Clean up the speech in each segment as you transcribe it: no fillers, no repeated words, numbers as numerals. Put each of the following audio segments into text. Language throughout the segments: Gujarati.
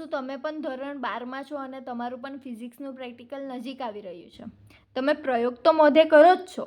વસ્તુ તમે પણ ધોરણ 12માં છો અને તમારું પણ ફિઝિક્સનું પ્રેક્ટિકલ નજીક આવી રહ્યું છે. તમે પ્રયોગ તો મોઢે કરો જ છો,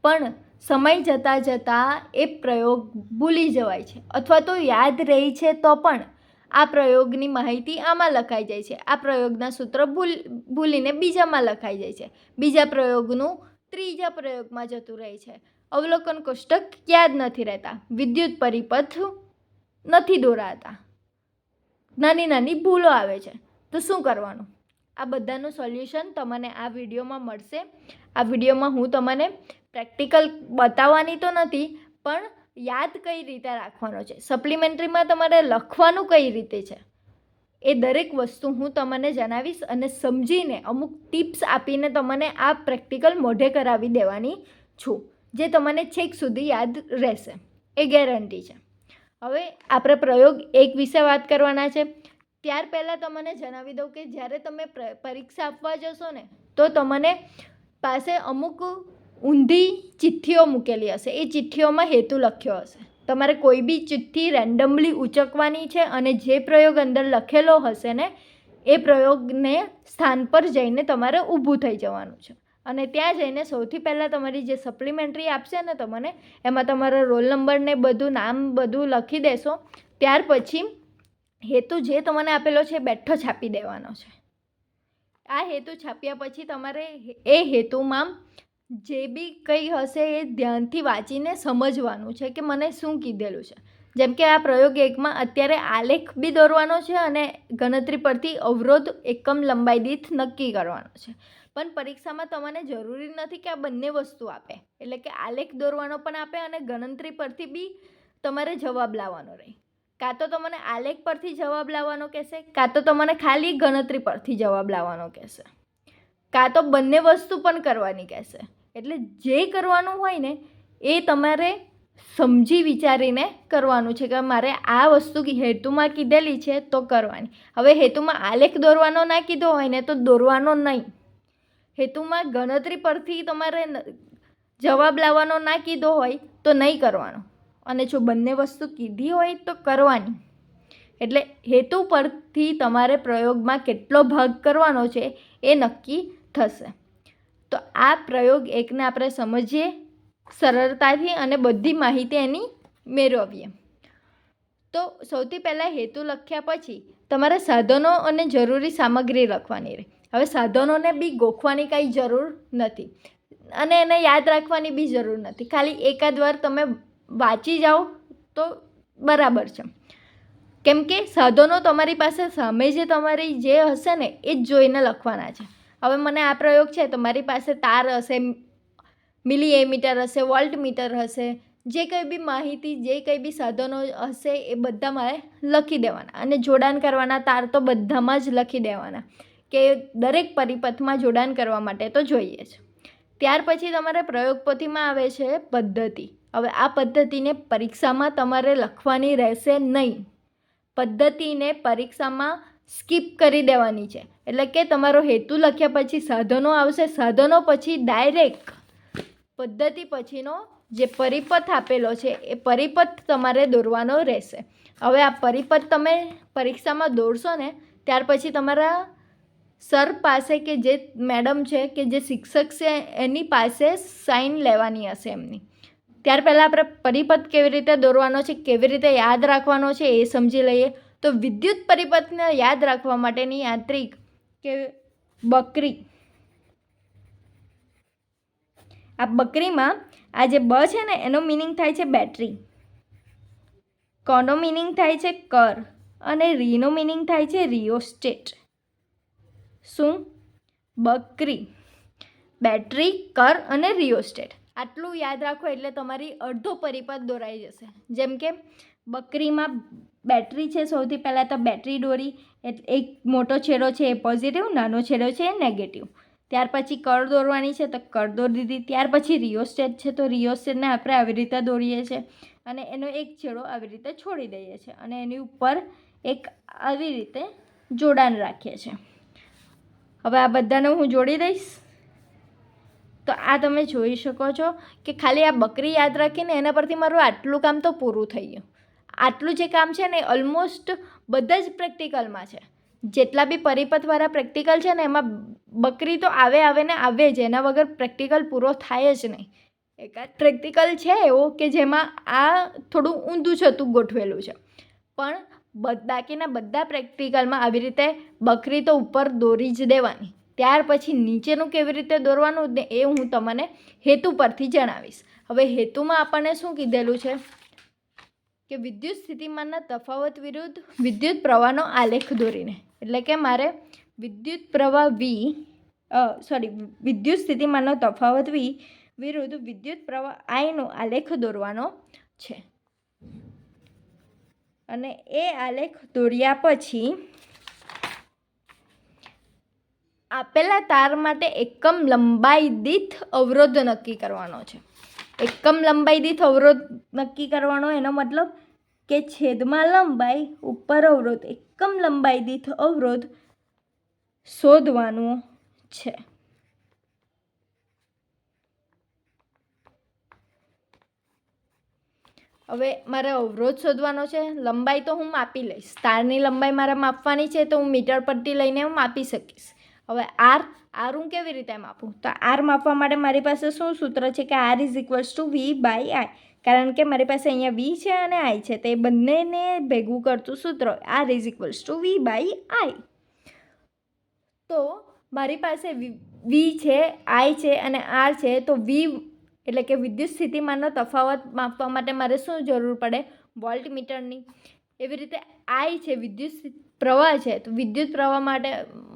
પણ સમય જતાં જતાં એ પ્રયોગ ભૂલી જવાય છે, અથવા તો યાદ રહી છે તો પણ આ પ્રયોગની માહિતી આમાં લખાઈ જાય છે, આ પ્રયોગના સૂત્ર ભૂલીને બીજામાં લખાઈ જાય છે, બીજા પ્રયોગનું ત્રીજા પ્રયોગમાં જતું રહે છે, અવલોકન કોષ્ટક યાદ નથી રહેતા, વિદ્યુત પરિપથ નથી દોરાતા, નાની નાની ભૂલો આવે છે. તો શું કરવાનું? આ બધાનું સોલ્યુશન તમને આ વિડીયોમાં મળશે. આ વિડીયોમાં હું તમને પ્રેક્ટિકલ બતાવવાની તો નથી, પણ યાદ કઈ રીતે રાખવાનો છે, સપ્લિમેન્ટરીમાં તમારે લખવાનું કઈ રીતે છે, એ દરેક વસ્તુ હું તમને જણાવીશ અને સમજીને અમુક ટિપ્સ આપીને તમને આ પ્રેક્ટિકલ મોઢે કરાવી દેવાની છું, જે તમને છેક સુધી યાદ રહેશે, એ ગેરંટી છે. હવે આપણે પ્રયોગ 1 વિશે વાત કરવાના છે. ત્યાર પહેલાં તમને જણાવી દઉં કે જ્યારે તમે પરીક્ષા આપવા જશો ને, તો તમને પાસે અમુક ઊંધી ચિઠ્ઠીઓ મૂકેલી હશે. એ ચિઠ્ઠીઓમાં હેતુ લખ્યો હશે. તમારે કોઈ બી ચિઠ્ઠી રેન્ડમલી ઉચકવાની છે અને જે પ્રયોગ અંદર લખેલો હશે ને, એ પ્રયોગને સ્થાન પર જઈને તમારે ઊભું થઈ જવાનું છે અને ત્યાં જઈને સૌથી પહેલાં તમારી જે સપ્લિમેન્ટરી આપશે ને તમને, એમાં તમારો રોલ નંબર ને બધું નામ બધું લખી દેશો. ત્યાર પછી હેતુ જે તમને આપેલો છે એ બેઠો છાપી દેવાનો છે. આ હેતુ છાપ્યા પછી તમારે એ હેતુમાં જે બી કંઈ હશે એ ધ્યાનથી વાંચીને સમજવાનું છે કે મને શું કીધેલું છે. જેમ કે આ પ્રયોગ 1માં અત્યારે આલેખ બી દોરવાનો છે અને ગણતરી પરથી અવરોધ એકમ લંબાઈ દીઠ નક્કી કરવાનો છે. પણ પરીક્ષામાં તમને જરૂરી નથી કે આ બંને વસ્તુ આપે, એટલે કે આલેખ દોરવાનો પણ આપે અને ગણતરી પરથી બી તમારે જવાબ લાવવાનો રહે. કાં તો તમને આલેખ પરથી જવાબ લાવવાનો કહેશે, કાં તો તમને ખાલી ગણતરી પરથી જવાબ લાવવાનો કહેશે, કાં તો બંને વસ્તુ પણ કરવાની કહેશે. એટલે જે કરવાનું હોય ને એ તમારે સમજી વિચારીને કરવાનું છે કે મારે આ વસ્તુ હેતુમાં કીધેલી છે તો કરવાની. હવે હેતુમાં આલેખ દોરવાનો ના કીધો હોય ને તો દોરવાનો નહીં. હેતુમાં ગણતરી પરથી તમારે જવાબ લાવવાનો ના કીધો હોય તો નહીં કરવાનો, અને જો બંને વસ્તુ કીધી હોય તો કરવાની. એટલે હેતુ પરથી તમારે પ્રયોગમાં કેટલો ભાગ કરવાનો છે એ નક્કી થશે. તો આ પ્રયોગ 1ને આપણે સમજીએ સરળતાથી અને બધી માહિતી એની મેળવીએ. તો સૌથી પહેલાં હેતુ લખ્યા પછી તમારે સાધનો અને જરૂરી સામગ્રી લખવાની રહે. હવે સાધનોને બી ગોખવાની કાંઈ જરૂર નથી અને એને યાદ રાખવાની બી જરૂર નથી. ખાલી એકાદ વાર તમે વાંચી જાઓ તો બરાબર છે, કેમ કે સાધનો તમારી પાસે સામે જે તમારી જે હશે ને એ જ જોઈને લખવાના છે. હવે મને આ પ્રયોગ છે તો મારી પાસે તાર હશે, મિલી એમીટર હશે, વોલ્ટ મીટર હશે, જે કંઈ બી માહિતી જે કંઈ બી સાધનો હશે એ બધા મારે લખી દેવાના અને જોડાણ કરવાના તાર તો બધામાં જ લખી દેવાના કે દરેક પરિપથમાં જોડાણ કરવા માટે તો જોઈએ છે. ત્યાર પછી તમારે પ્રયોગ પોથીમાં આવે છે પદ્ધતિ. હવે આ પદ્ધતિને પરીક્ષામાં તમારે લખવાની રહેશે નહીં. પદ્ધતિને પરીક્ષામાં સ્કીપ કરી દેવાની છે. એટલે કે તમારો હેતુ લખ્યા પછી સાધનો આવશે, સાધનો પછી ડાયરેક્ટ પદ્ધતિ પછીનો જે પરિપથ આપેલો છે એ પરિપથ તમારે દોરવાનો રહેશે. હવે આ પરિપથ તમે પરીક્ષામાં દોરશો ને ત્યાર પછી તમારા સર પાસે કે જે મેડમ છે કે જે શિક્ષક છે એની પાસે સાઇન લેવાની હશે એમની. ત્યાર પહેલાં આપણે પરિપથ કેવી રીતે દોરવાનો છે, કેવી રીતે યાદ રાખવાનો છે એ સમજી લઈએ. તો વિદ્યુત પરિપથને યાદ રાખવા માટેની યાંત્રિક કે બકરી, આ બકરીમાં આ જે બ છે ને એનો મિનિંગ થાય છે બેટરી, કનો મિનિંગ થાય છે કર અને રીનો મિનિંગ થાય છે રિયોસ્ટેટ. શું? બકરી, બેટરી, કર અને રિયોસ્ટેટ. આટલું યાદ રાખો એટલે તમારી અડધો પરિપથ દોરાઈ જશે. જેમ કે બકરીમાં બેટરી છે, સૌથી પહેલાં તો બેટરી દોરી, એક મોટો છેડો છે એ પોઝિટિવ, નાનો છેડો છે એ નેગેટિવ. ત્યાર પછી કર દોરવાની છે તો કર દોરી દીધી. ત્યાર પછી રિયોસ્ટેટ છે તો રિયોસ્ટેટને આપણે આવી રીતે દોરીએ છીએ અને એનો એક છેડો આવી રીતે છોડી દઈએ છીએ અને એની ઉપર એક આવી રીતે જોડાણ રાખીએ છીએ. હવે આ બધાને હું જોડી દઈશ. તો આ તમે જોઈ શકો છો કે ખાલી આ બકરી યાદ રાખીને એના પરથી મારું આટલું કામ તો પૂરું થઈ ગયું. આટલું જે કામ છે ને ઓલમોસ્ટ બધા જ પ્રેક્ટિકલમાં છે. જેટલા બી પરિપથવાળા પ્રેક્ટિકલ છે ને એમાં બકરી તો આવે ને આવે જ, એના વગર પ્રેક્ટિકલ પૂરો થાય જ નહીં. એકાદ પ્રેક્ટિકલ છે એવો કે જેમાં આ થોડું ઊંધું છતું ગોઠવેલું છે, પણ બાકીના બધા પ્રેક્ટિકલમાં આવી રીતે બકરી તો ઉપર દોરી જ દેવાની. ત્યાર પછી નીચેનું કેવી રીતે દોરવાનું ને એ હું તમને હેતુ પરથી જણાવીશ. હવે હેતુમાં આપણને શું કીધેલું છે કે વિદ્યુત સ્થિતિમાનના તફાવત વિરુદ્ધ વિદ્યુત પ્રવાહનો આલેખ દોરીને, એટલે કે મારે વિદ્યુત પ્રવાહ વિદ્યુત સ્થિતિમાનનો તફાવત V વિરુદ્ધ વિદ્યુત પ્રવાહ Iનો આલેખ દોરવાનો છે. અને એ આલેખ દોર્યા પછી આપેલા તાર માટે એકમ લંબાઈ દીઠ અવરોધ નક્કી કરવાનો છે. એકમ લંબાઈ દીઠ અવરોધ નક્કી કરવાનો, એનો મતલબ કે છેદમાં લંબાઈ ઉપર અવરોધ, એકમ લંબાઈ દીઠ અવરોધ શોધવાનું છે. હવે મારે અવરોધ શોધવાનો છે. લંબાઈ તો હું માપી લઈશ, તારની લંબાઈ મારે માપવાની છે તો હું મીટર પટ્ટી લઈને હું માપી શકીશ. હવે આર હું કેવી રીતે માપું? તો આર માપવા માટે મારી પાસે શું સૂત્ર છે કે R is equals to V/I, કારણ કે મારી પાસે અહીંયા V છે અને I છે, તે બંનેને ભેગું કરતું સૂત્ર R is equals to V/I. તો મારી પાસે V છે, I છે અને R છે, તો V એટલે કે વિદ્યુત સ્થિતિમાનનો તફાવત માપવા માટે મારે શું જરૂર પડે? વોલ્ટમીટરની. એવી રીતે I છે, વિદ્યુત પ્રવાહ છે, તો વિદ્યુત પ્રવાહ માટે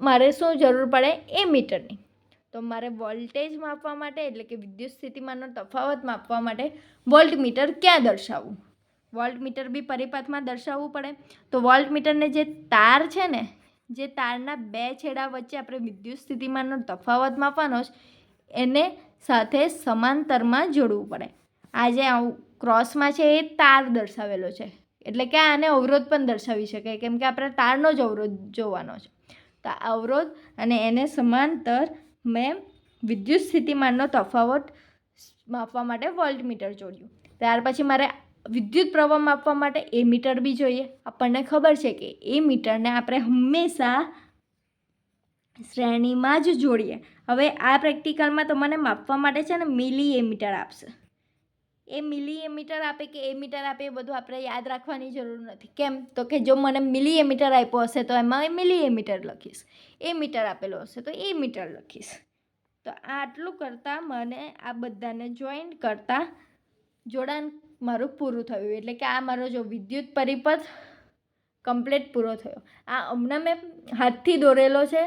મારે શું જરૂર પડે? એ મીટરની. તો મારે વોલ્ટેજ માપવા માટે એટલે કે વિદ્યુત સ્થિતિમાનનો તફાવત માપવા માટે વોલ્ટમીટર ક્યાં દર્શાવવું? વોલ્ટમીટર બી પરિપથમાં દર્શાવવું પડે. તો વોલ્ટમીટરને જે તાર છે ને, જે તારના બે છેડા વચ્ચે આપણે વિદ્યુત સ્થિતિમાનનો તફાવત માપવાનો છે, એને સાથે સમાંતરમાં જોડવું પડે. આ જે ક્રોસમાં છે એ તાર દર્શાવેલો છે, એટલે કે આને અવરોધ પણ દર્શાવી શકાય, કેમ કે આપણે તારનો જ અવરોધ જોવાનો છે. તો આ અવરોધ અને એને સમાંતર મેં વિદ્યુત સ્થિતિમાનનો તફાવત માપવા માટે વોલ્ટમીટર જોડ્યું. ત્યાર પછી મારે વિદ્યુત પ્રવાહ માપવા માટે એ મીટર બી જોઈએ. આપણને ખબર છે કે એ મીટરને આપણે હંમેશા શ્રેણીમાં જ જોડીએ. હવે આ પ્રેક્ટિકલમાં તમને માપવા માટે છે ને મિલી એમીટર આપશે. એ મિલી એમીટર આપે કે એ મીટર આપે એ બધું આપણે યાદ રાખવાની જરૂર નથી. કેમ? તો કે જો મને મિલી એમીટર આપ્યો હશે તો એમાં મિલી એમીટર લખીશ, એ મીટર આપેલો હશે તો એ મીટર લખીશ. તો આટલું કરતાં મને આ બધાને જોઈન્ટ કરતાં જોડાણ મારું પૂરું થયું. એટલે કે આ મારો જો વિદ્યુત પરિપથ કમ્પ્લીટ પૂરો થયો. આ હમણાં મેં હાથથી દોરેલો છે,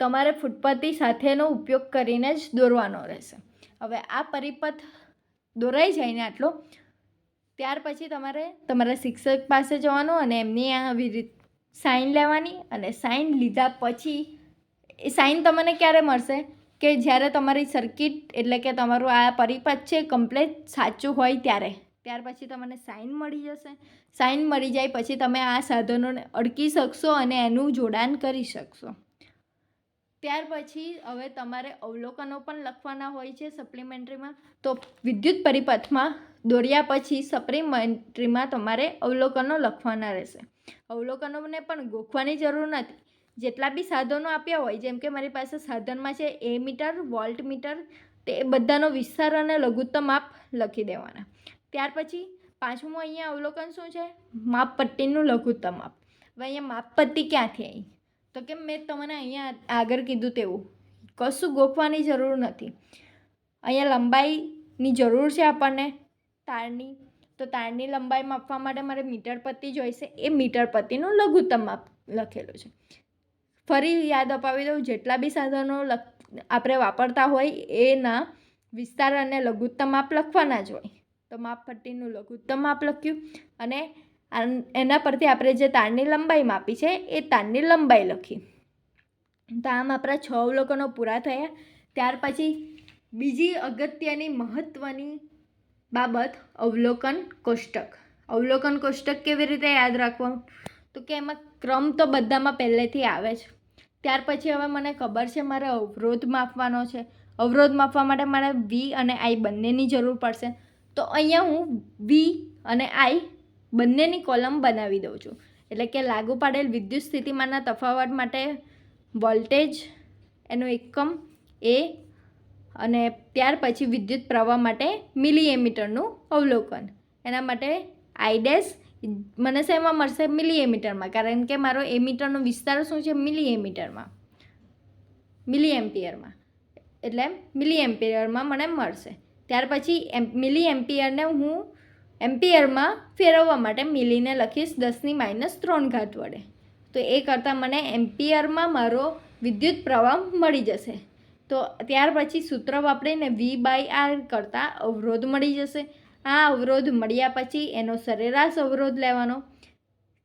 તમારે ફૂટપટ્ટી સાથેનો ઉપયોગ કરીને જ દોરવાનો રહેશે. હવે આ પરિપથ દોરાઈ જાય ને આટલો, ત્યાર પછી તમારે તમારા શિક્ષક પાસે જવાનું અને એમની આવી રીત સાઇન લેવાની. અને સાઇન લીધા પછી એ સાઇન તમને ક્યારે મળશે? કે જ્યારે તમારી સર્કિટ એટલે કે તમારું આ પરિપથ છે કમ્પ્લીટ સાચું હોય ત્યારે. ત્યાર પછી તમને સાઇન મળી જશે. સાઇન મળી જાય પછી તમે આ સાધનોને અડકી શકશો અને એનું જોડાણ કરી શકશો. ત્યાર પછી હવે તમારે અવલોકનો પણ લખવાના હોય છે સપ્લિમેન્ટરીમાં. તો વિદ્યુત પરિપથમાં દોર્યા પછી સપ્લિમેન્ટરીમાં તમારે અવલોકનો લખવાના રહેશે. અવલોકનોને પણ ગોખવાની જરૂર નથી. જેટલા બી સાધનો આપ્યા હોય, જેમ કે મારી પાસે સાધનમાં છે એ મીટર, વોલ્ટમીટર, તે બધાનો વિસ્તાર અને લઘુત્તમ માપ લખી દેવાના. ત્યાર પછી પાંચમું અહીંયા અવલોકન શું છે? માપપટ્ટીનું લઘુત્તમ માપ. હવે અહીંયા માપપટ્ટી ક્યાંથી આવી? તો કે મેં તમને અહીંયા આગળ કીધું તેવું કશું ગોખવાની જરૂર નથી. અહીંયા લંબાઈની જરૂર છે આપણને તારની. તો તારની લંબાઈ માપવા માટે મારે મીટર પટ્ટી જોઈશે. એ મીટર પટ્ટીનું લઘુત્તમ માપ લખેલું છે. ફરી યાદ અપાવી દઉં, જેટલા બી સાધનો આપણે વાપરતા હોય એના વિસ્તાર અને લઘુત્તમ માપ લખવાના જ હોય. તો માપપટ્ટીનું લઘુત્તમ માપ લખ્યું અને એના પરથી આપણે જે તારની લંબાઈ માપી છે એ તારની લંબાઈ લખી. તો આમ આપણા 6 અવલોકનો પૂરા થયા. ત્યાર પછી બીજી અગત્યની મહત્ત્વની બાબત અવલોકન કોષ્ટક. અવલોકન કોષ્ટક કેવી રીતે યાદ રાખવાનું? તો કે એમાં ક્રમ તો બધામાં પહેલેથી આવે છે. ત્યાર પછી હવે મને ખબર છે મારે અવરોધ માપવાનો છે. અવરોધ માપવા માટે મારે V અને I બંનેની જરૂર પડશે. તો અહીંયા હું V અને I બંનેની કોલમ બનાવી દઉં છું. એટલે કે લાગુ પાડેલ વિદ્યુત સ્થિતિમાનના તફાવત માટે વોલ્ટેજ એનો એકમ એ, અને ત્યાર પછી વિદ્યુત પ્રવાહ માટે મિલી એમીટરનું અવલોકન. એના માટે આઈ ડેશ મને શેમાં મળશે? મિલી એમીટરમાં, કારણ કે મારો એમીટરનો વિસ્તાર શું છે? મિલી એમીટરમાં, મિલી એમ્પિયરમાં, એટલે મિલી એમ્પિયરમાં મને મળશે. ત્યાર પછી મિલી એમ્પિયરને હું એમ્પિયરમાં ફેરવવા માટે મિલીને લખીશ 10⁻³ વડે. તો એ કરતાં મને એમ્પિયરમાં મારો વિદ્યુત પ્રવાહ મળી જશે. તો ત્યાર પછી સૂત્ર વાપરીને V/R કરતાં અવરોધ મળી જશે. આ અવરોધ મળ્યા પછી એનો સરેરાશ અવરોધ લેવાનો.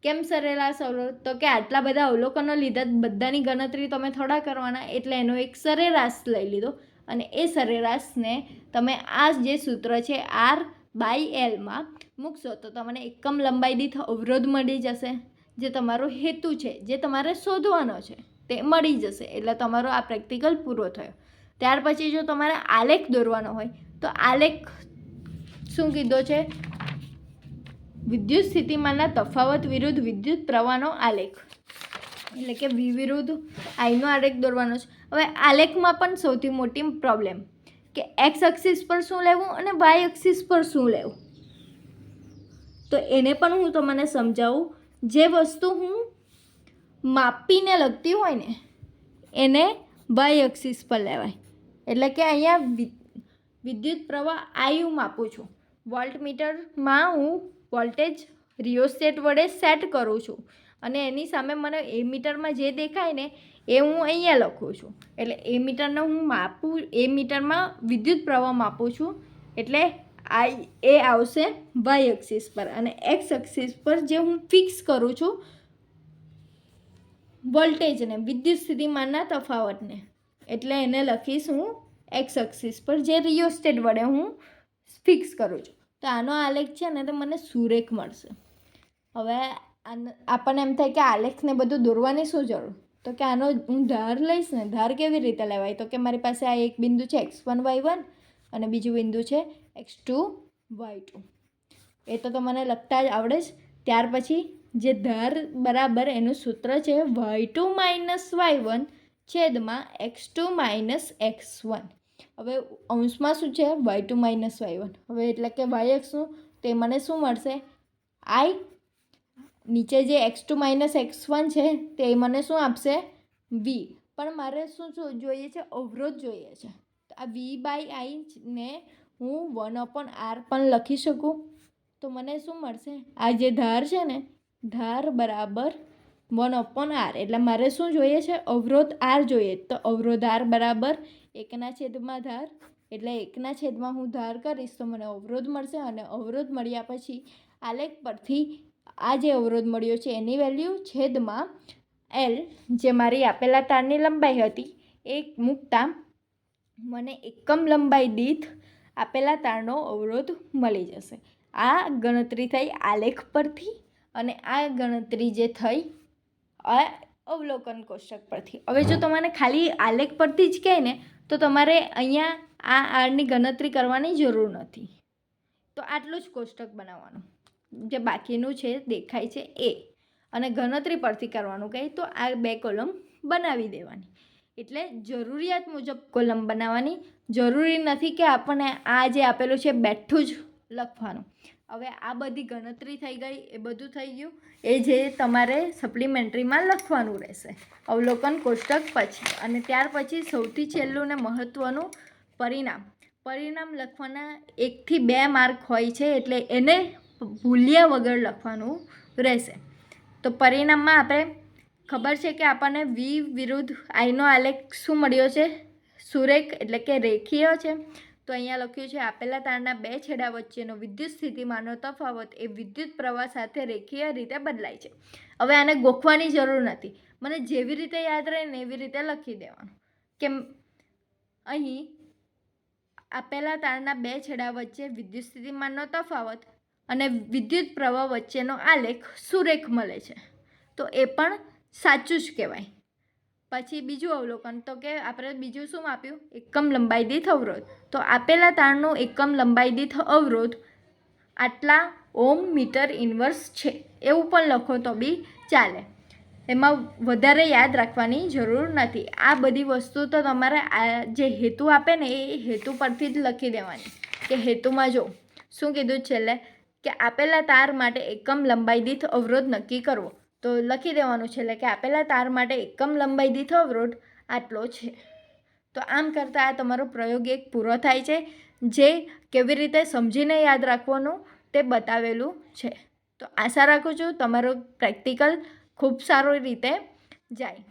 કેમ સરેરાશ અવરોધ? તો કે આટલા બધા અવલોકનો લીધા, બધાની ગણતરી તમે થોડા કરવાના, એટલે એનો એક સરેરાશ લઈ લીધો, અને એ સરેરાશને તમે આ જે સૂત્ર છે R/Lમાં મૂકશો તો તમને એકમ લંબાઈ દીઠ અવરોધ મળી જશે. જે તમારો હેતુ છે, જે તમારે શોધવાનો છે, તે મળી જશે. એટલે તમારો આ પ્રેક્ટિકલ પૂરો થયો. ત્યાર પછી જો તમારે આલેખ દોરવાનો હોય તો આલેખ શું કીધો છે? વિદ્યુત સ્થિતિમાનના તફાવત વિરુદ્ધ વિદ્યુત પ્રવાહનો આલેખ, એટલે કે V વિરુદ્ધ આઈનો આલેખ દોરવાનો છે. હવે આલેખમાં પણ સૌથી મોટી પ્રોબ્લેમ કે એક્સ એક્સિસ પર શું લેવું અને વાય એક્સિસ પર શું લેવું. તો એને પણ હું તમને સમજાવું. જે વસ્તુ હું માપીને લખતી હોય ને એને વાય એક્સિસ પર લેવાય. એટલે કે અહીંયા વિદ્યુત પ્રવાહ આઈ હું માપું છું. વોલ્ટમીટરમાં હું વોલ્ટેજ રિયોસ્ટેટ વડે સેટ કરું છું, અને એની સામે મને એ મીટરમાં જે દેખાય ને એ હું અહીંયા લખું છું. એટલે એ મીટરને હું માપું, એ મીટરમાં વિદ્યુત પ્રવાહ માપું છું. એટલે એ આવશે વાય એક્સિસ પર, અને એક્સ એક્સિસ પર જે હું ફિક્સ કરું છું વોલ્ટેજને, વિદ્યુત સ્થિતિમાનના તફાવતને, એટલે એને લખીશ હું એક્સ એક્સિસ પર, જે રિયોસ્ટેટ વડે હું ફિક્સ કરું છું. તો આનો આલેખ છે ને તો મને સુરેખ મળશે. હવે આપણને એમ થાય કે આલેખને બધું દોરવાની શું જરૂર? તો કે આનો હું ધાર લઈશ ને, ધાર કેવી રીતે લેવાય? તો કે મારી પાસે આ એક બિંદુ છે x1 y1 અને બીજું બિંદુ છે x2 y2. એ તો મને લખતા જ આવડે જ. ત્યાર પછી જે ધાર બરાબર એનું સૂત્ર છે y2 - y1 છેદમાં x2 - x1. હવે અંશમાં શું છે? y2 - y1. હવે એટલે કે y એક્સનું તે મને શું મળશે? આઈ. નીચે જે x2 - x1 છે તે મને શું આપશે? v. પણ મારે શું જોઈએ છે? અવરોધ જોઈએ છે. તો આ V/I ને હું 1/R પણ લખી શકું. તો મને શું મળશે? આ જે ધાર છે ને, ધાર બરાબર 1/R. એટલે મારે શું જોઈએ છે? અવરોધ R જોઈએ. તો અવરોધ R બરાબર 1/, ધાર, એટલે 1/, હું ધાર કરીશ તો મને અવરોધ મળશે. અને અવરોધ મળ્યા પછી આલેખ પરથી આ જે અવરોધ મળ્યો છે એની વેલ્યુ છેદમાં L, જે મારી આપેલા તારની લંબાઈ હતી, એ મૂકતા મને એકમ લંબાઈ દીઠ આપેલા તારનો અવરોધ મળી જશે. આ ગણતરી થઈ આલેખ પરથી, અને આ ગણતરી જે થઈ આ અવલોકન કોષ્ટક પરથી. હવે જો તમારે ખાલી આલેખ પરથી જ કહે ને તો તમારે અહીંયા આ આરની ગણતરી કરવાની જરૂર નથી. તો આટલું જ કોષ્ટક બનાવવાનું, જે બાકીનું છે દેખાય છે એ, અને ગણતરી પરથી કરવાનું કહે તો આ 2 કોલમ બનાવી દેવાની. એટલે જરૂરિયાત મુજબ કોલમ બનાવવાની. જરૂરી નથી કે આપણને આ જે આપેલું છે બેઠું જ લખવાનું. હવે આ બધી ગણતરી થઈ ગઈ, એ બધું થઈ ગયું. એ જે તમારે સપ્લિમેન્ટરીમાં લખવાનું રહેશે અવલોકન કોષ્ટક પછી. અને ત્યાર પછી સૌથી છેલ્લું ને મહત્ત્વનું પરિણામ. પરિણામ લખવાના 1 થી 2 માર્ક હોય છે, એટલે એને ભૂલ્યા વગર લખવાનું રહેશે. તો પરિણામમાં આપણે ખબર છે કે આપણને V વિરુદ્ધ આઈનો આલેખ શું મળ્યો છે? સુરેખ, એટલે કે રેખીય છે. તો અહીંયા લખ્યું છે આપેલા તારના 2 છેડા વચ્ચેનો વિદ્યુત સ્થિતિમાનનો તફાવત એ વિદ્યુત પ્રવાહ સાથે રેખીય રીતે બદલાય છે. હવે આને ગોખવાની જરૂર નથી, મને જેવી રીતે યાદ રહે ને એવી રીતે લખી દેવાનું. કેમ? અહીં આપેલા તારના 2 છેડા વચ્ચે વિદ્યુત સ્થિતિમાનનો તફાવત અને વિદ્યુત પ્રવાહ વચ્ચેનો આલેખ સુરેખ મળે છે. તો એ પણ સાચું જ કહેવાય. પછી બીજું અવલોકન, તો કે આપણે બીજું શું આપ્યું? એકમ લંબાઈ દીઠ અવરોધ. તો આપેલા તારનો એકમ લંબાઈ દીઠ અવરોધ આટલા ઓમ મીટર ઇન્વર્સ છે એવું પણ લખો તો બી ચાલે. એમાં વધારે યાદ રાખવાની જરૂર નથી. આ બધી વસ્તુ તો તમારે આ જે હેતુ આપે ને એ હેતુ પરથી જ લખી દેવાની. કે હેતુમાં જો શું કીધું છેલ્લે કે આપેલા તાર માટે એકમ લંબાઈ દીઠ અવરોધ નક્કી કરવો. તો લખી દેવાનું છેલ્લે કે આપેલા તાર માટે એકમ લંબાઈ દીઠ અવરોધ આટલો છે. તો આમ કરતાં આ તમારો પ્રયોગ એક પૂરો થાય છે, જે કેવી રીતે સમજીને યાદ રાખવાનું તે બતાવેલું છે. તો આશા રાખું છું તમારો પ્રેક્ટિકલ ખૂબ સારી રીતે જાય.